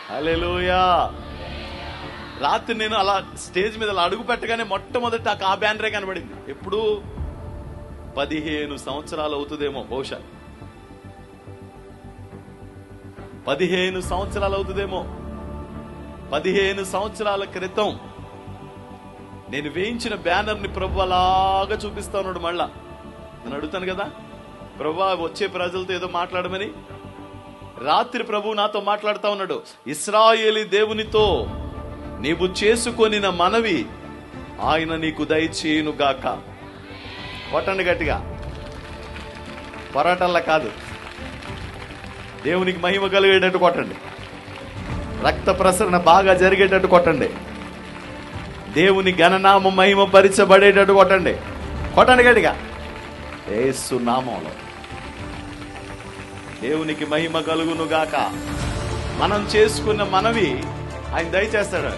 హల్లెలూయా. రాత్రి నేను అలా స్టేజ్ మీద అలా అడుగు పెట్టగానే మొట్టమొదట ఆ బ్యానరే కనబడింది. ఎప్పుడు 15 సంవత్సరాలు అవుతుందేమో, బహుశా 15 సంవత్సరాలు అవుతుందేమో. 15 సంవత్సరాల క్రితం నేను వేయించిన బ్యానర్ ని ప్రభు అలాగా చూపిస్తా ఉన్నాడు. మళ్ళా నేను అడుగుతాను కదా, ప్రభు వచ్చే ప్రజలతో ఏదో మాట్లాడమని. రాత్రి ప్రభు నాతో మాట్లాడుతా ఉన్నాడు. ఇశ్రాయేలీ దేవునితో నీవు చేసుకొనిన మనవి ఆయన నీకు దయచేయును గాక. కొట్టండి గట్టిగా, పోరాటంలా కాదు, దేవునికి మహిమ కలిగేటట్టు కొట్టండి. రక్త ప్రసరణ బాగా జరిగేటట్టు కొట్టండి. దేవుని ఘననామం మహిమ పరిచబడేటట్టు కొట్టండి. కొట్టండి గట్టిగా. యేసు నామంలో దేవునికి మహిమ కలుగును గాక. మనం చేసుకున్న మనవి ఆయన దయచేస్తాడు.